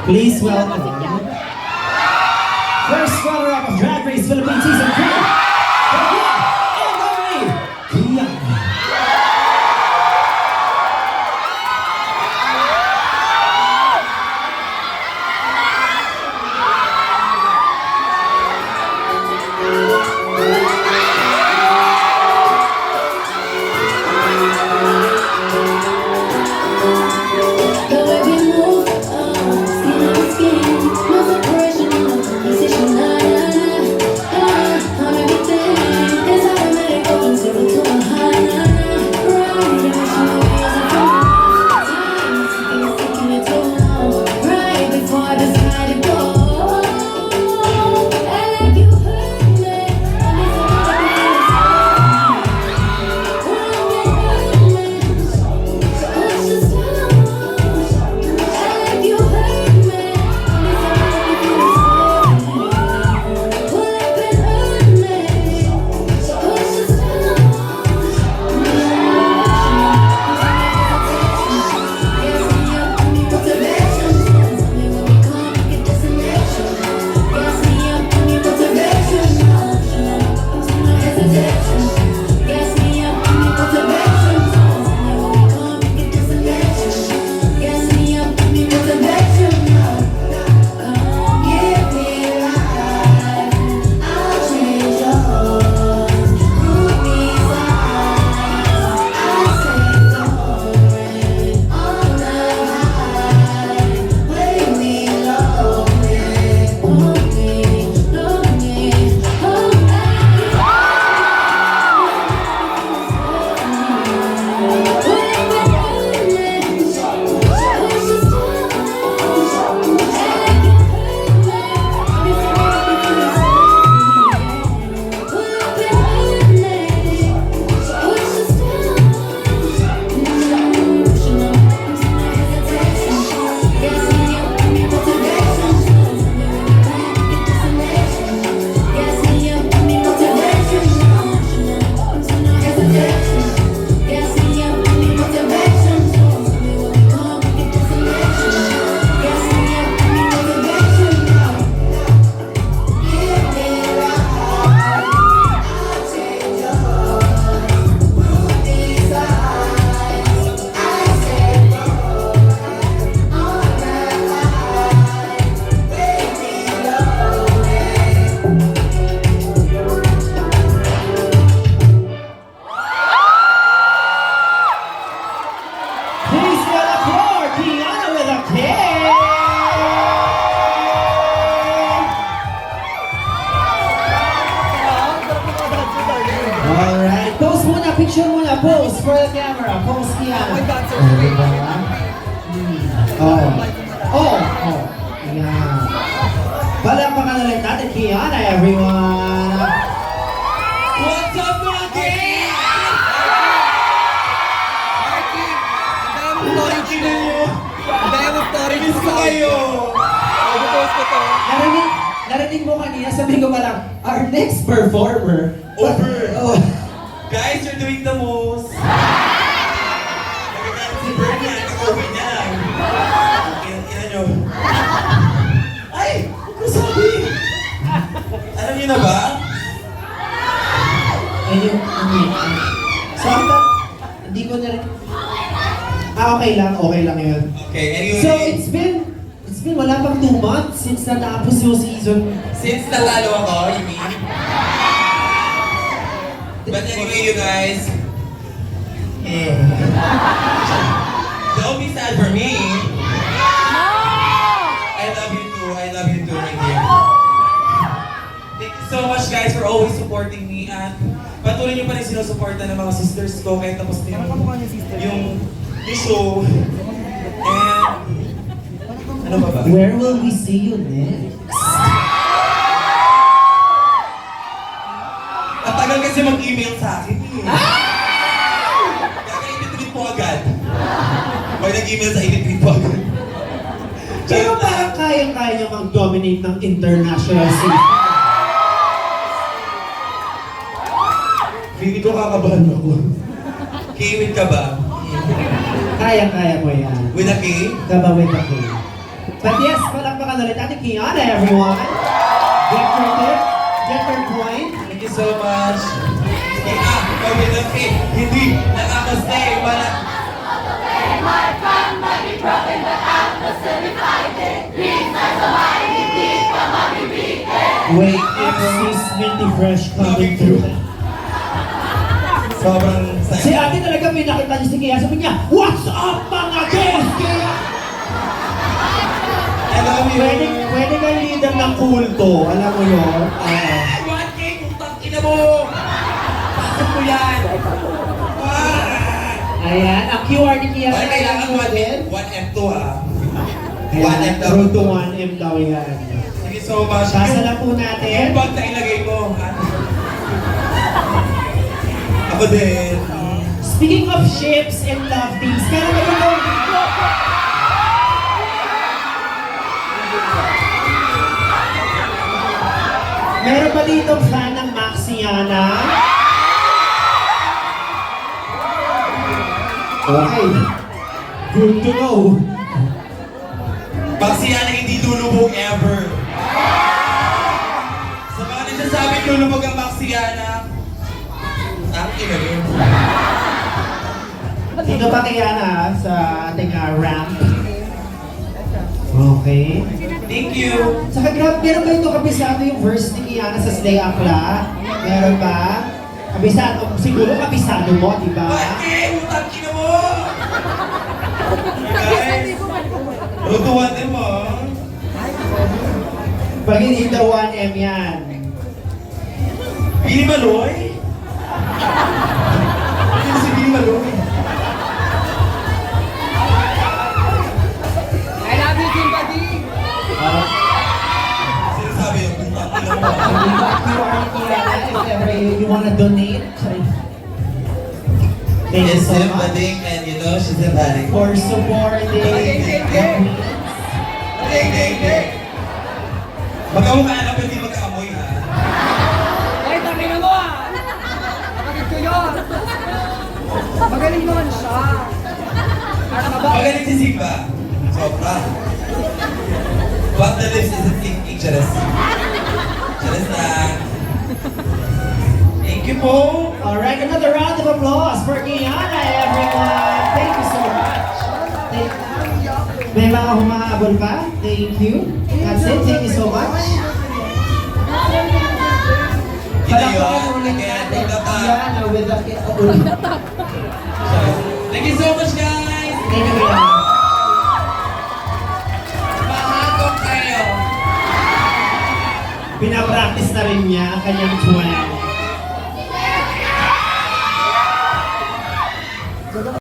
Please welcome first runner-up of Drag Race Philippines Season 3, the one and only Kiana. Alright, pose muna, picture muna, pose for the camera, pose Kiana. Yeah. Palakpakan na lang natin Kiana, everyone. What's up, mga gang? Ang dami mo story Miss ko kayo. Pag-post ko to. Narinig mo kanina, sabi ko pa lang, our next performer. Over. Oh. Guys, you're doing the most. Nagagalit si Bernie, nag-over niya. Ina nyo. Ay! Huwag ko sabi! Alam niyo na ba? So, hindi ko na rin. Okay lang yun. Okay, anyway. So, it's been wala pang 2 months since natapos yung season. Since natalo ako, you mean? But anyway, you guys. Don't be sad for me. I love you too, my dear. Thank you so much, guys, for always supporting me. At patuloy niyo pa rin sinusuporta ng mga sisters ko kahit tapos na yung show. And ano ba ba? Where will we see you next? Matagal kasi mag-email sa akin eh. Kaya i-tweet po agad. Pag nag-email sa i-tweet po agad. Pero parang kayang-kaya niya mag-dominate ng international scene. Feeling ko kakabahan ako. K-win ka ba? Kayang-kaya ko yan. With a K? Kabawin ako. But yes, palakpakan ulit natin Kiana, everyone. Get your tip, get your point. Thank you so much. Sige, gawin lang hindi nakakastay. Wait, it's Minty Fresh coming through. Sobrang Si ate talaga may nakita niya si Kaya. Sabi niya, what's up mga guys? Kaya, I love you. pwede ka leader ng kulto. Alam mo yun? 1K kung tangina mo! Bakit mo yan? Ayan, ang QR ni Kaya. Ay, kailangan 1M to ah. 1M daw. Road to 1M daw yan. Thank you so much. Basa na po Yung natin. bag na ilagay mo. Ha? Ako din. Speaking of ships and love teams, meron ba dito? Meron ba dito fan ng Maxiana? Okay. Good to know. Maxiana hindi lulubog ever. Sa mga nagsasabing lulubog ang Maxiana, ang ina yun. Dito pa kaya na sa ating ramp. Okay. Thank you. Saka grab, meron ba ito kabisado yung verse ni Kiana sa Slay Akla? Meron ba? Kabisado, siguro kabisado mo, di ba? Bakit? Utang kina mo! Guys, rutuan din mo. Pag hindi daw 1M yan. Bini Maloy? Ano si Bini Maloy? I love you, Timbadi! Sinasabi yung utang kina mo. Hindi ba QR ni Kiana if ever you wanna donate? Thank you so much and you know she's a bading. for supporting. Ding. Magkamukha na pwede magkaamoy ha. Ay, tangina mo ah! Kapatid ko yun! Magaling naman siya! Ano ka ba? Magaling si Sigba. Sobra. But the lips isn't thinking, Charas. Charas na. Thank you po. Alright, another round of applause for Kiana, everyone. Thank you so much. May mga humahabol pa? Thank you. That's it. Thank you so much. Palakpakan ulit natin Kiana with the Thank you so much, guys. Thank you, Kiana. Mahagok kayo. Pinapractice na rin niya ang kanyang twang.